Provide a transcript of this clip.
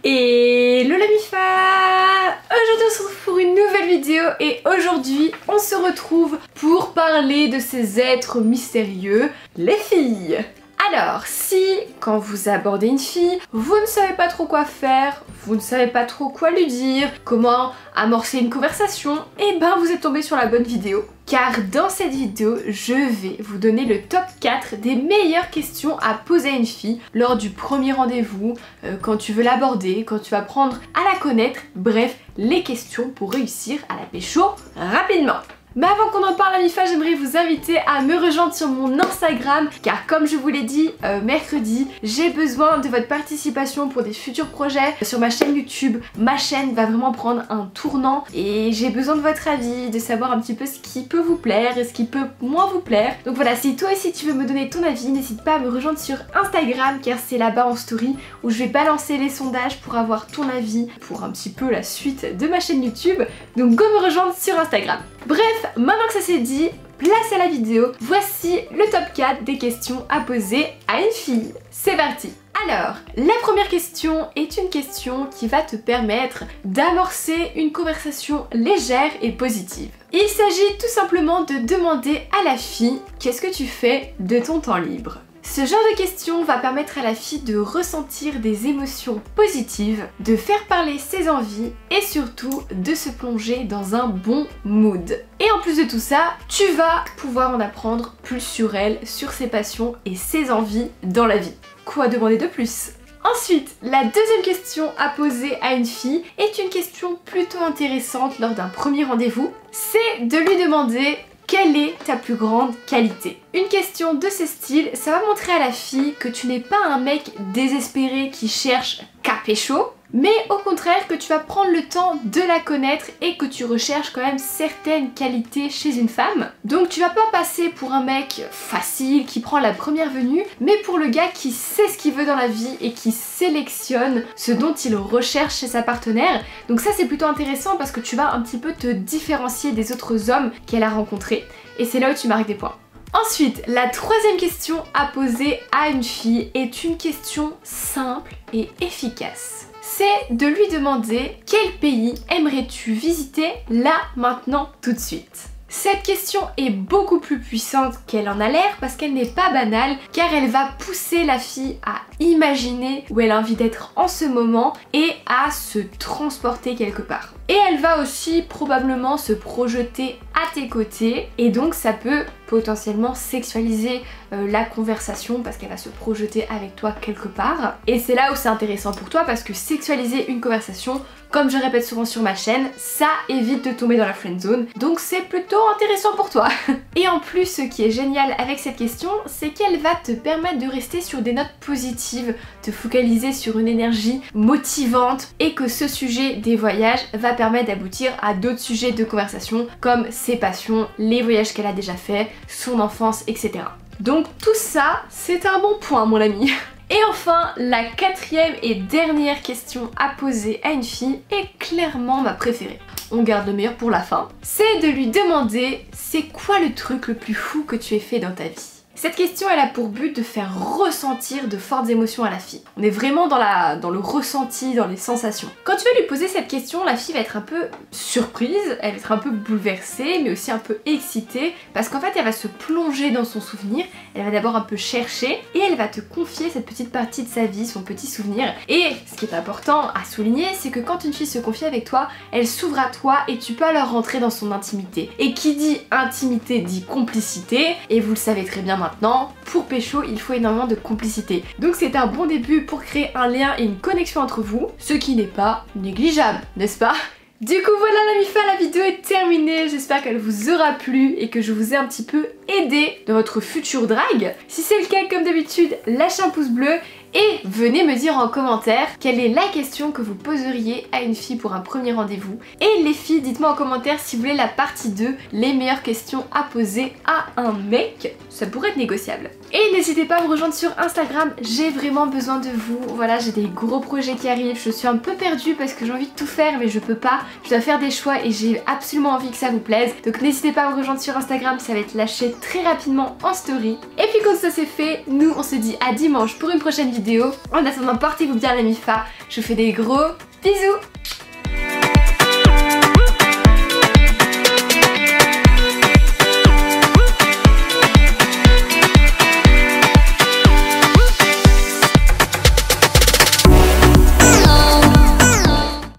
Hello la MIFA! Aujourd'hui on se retrouve pour une nouvelle vidéo et aujourd'hui on se retrouve pour parler de ces êtres mystérieux, les filles. Alors si, quand vous abordez une fille, vous ne savez pas trop quoi faire, vous ne savez pas trop quoi lui dire, comment amorcer une conversation, et ben vous êtes tombé sur la bonne vidéo. Car dans cette vidéo, je vais vous donner le top 4 des meilleures questions à poser à une fille lors du premier rendez-vous, quand tu veux l'aborder, quand tu vas apprendre à la connaître, bref, les questions pour réussir à la pécho rapidement. Mais avant qu'on en parle à MIFA, j'aimerais vous inviter à me rejoindre sur mon Instagram car comme je vous l'ai dit mercredi, j'ai besoin de votre participation pour des futurs projets sur ma chaîne YouTube. Ma chaîne va vraiment prendre un tournant et j'ai besoin de votre avis, de savoir un petit peu ce qui peut vous plaire et ce qui peut moins vous plaire. Donc voilà, si toi aussi tu veux me donner ton avis, n'hésite pas à me rejoindre sur Instagram car c'est là-bas en story où je vais balancer les sondages pour avoir ton avis pour un petit peu la suite de ma chaîne YouTube. Donc go me rejoindre sur Instagram. Bref, maintenant que ça c'est dit, place à la vidéo, voici le top 4 des questions à poser à une fille. C'est parti! Alors, la première question est une question qui va te permettre d'amorcer une conversation légère et positive. Il s'agit tout simplement de demander à la fille qu'est-ce que tu fais de ton temps libre. Ce genre de question va permettre à la fille de ressentir des émotions positives, de faire parler ses envies et surtout de se plonger dans un bon mood. Et en plus de tout ça, tu vas pouvoir en apprendre plus sur elle, sur ses passions et ses envies dans la vie. Quoi demander de plus ? Ensuite, la deuxième question à poser à une fille est une question plutôt intéressante lors d'un premier rendez-vous. C'est de lui demander quelle est ta plus grande qualité? Une question de ce style, ça va montrer à la fille que tu n'es pas un mec désespéré qui cherche qu'à pécho, mais au contraire que tu vas prendre le temps de la connaître et que tu recherches quand même certaines qualités chez une femme. Donc tu vas pas passer pour un mec facile qui prend la première venue, mais pour le gars qui sait ce qu'il veut dans la vie et qui sélectionne ce dont il recherche chez sa partenaire. Donc ça c'est plutôt intéressant parce que tu vas un petit peu te différencier des autres hommes qu'elle a rencontrés et c'est là où tu marques des points. Ensuite, la troisième question à poser à une fille est une question simple et efficace. C'est de lui demander quel pays aimerais-tu visiter là, maintenant, tout de suite. Cette question est beaucoup plus puissante qu'elle en a l'air parce qu'elle n'est pas banale car elle va pousser la fille à imaginer où elle a envie d'être en ce moment et à se transporter quelque part. Et elle va aussi probablement se projeter à tes côtés et donc ça peut potentiellement sexualiser la conversation parce qu'elle va se projeter avec toi quelque part. Et c'est là où c'est intéressant pour toi parce que sexualiser une conversation, comme je répète souvent sur ma chaîne, ça évite de tomber dans la friend zone. Donc c'est plutôt intéressant pour toi. Et en plus, ce qui est génial avec cette question, c'est qu'elle va te permettre de rester sur des notes positives, te focaliser sur une énergie motivante et que ce sujet des voyages va permettre d'aboutir à d'autres sujets de conversation comme ses passions, les voyages qu'elle a déjà fait, son enfance, etc. Donc tout ça, c'est un bon point mon ami. Et enfin, la quatrième et dernière question à poser à une fille est clairement ma préférée. On garde le meilleur pour la fin. C'est de lui demander c'est quoi le truc le plus fou que tu aies fait dans ta vie. Cette question elle a pour but de faire ressentir de fortes émotions à la fille. On est vraiment dans le ressenti, dans les sensations. Quand tu vas lui poser cette question, la fille va être un peu surprise, elle va être un peu bouleversée, mais aussi un peu excitée, parce qu'en fait elle va se plonger dans son souvenir, elle va d'abord un peu chercher, et elle va te confier cette petite partie de sa vie, son petit souvenir. Et ce qui est important à souligner, c'est que quand une fille se confie avec toi, elle s'ouvre à toi et tu peux alors rentrer dans son intimité. Et qui dit intimité dit complicité, et vous le savez très bien maintenant, pour pécho, il faut énormément de complicité. Donc c'est un bon début pour créer un lien et une connexion entre vous, ce qui n'est pas négligeable, n'est-ce pas? Du coup voilà la MIFA, la vidéo est terminée, j'espère qu'elle vous aura plu et que je vous ai un petit peu aidé dans votre future drague. Si c'est le cas, comme d'habitude, lâchez un pouce bleu et venez me dire en commentaire quelle est la question que vous poseriez à une fille pour un premier rendez-vous. Et les filles, dites-moi en commentaire si vous voulez la partie 2, les meilleures questions à poser à un mec, ça pourrait être négociable. Et n'hésitez pas à me rejoindre sur Instagram, j'ai vraiment besoin de vous. Voilà, j'ai des gros projets qui arrivent, je suis un peu perdue parce que j'ai envie de tout faire mais je peux pas. Je dois faire des choix et j'ai absolument envie que ça vous plaise. Donc n'hésitez pas à me rejoindre sur Instagram, ça va être lâché très rapidement en story. Et puis quand ça c'est fait, nous on se dit à dimanche pour une prochaine vidéo. En attendant, portez-vous bien la MIFA, je vous fais des gros bisous.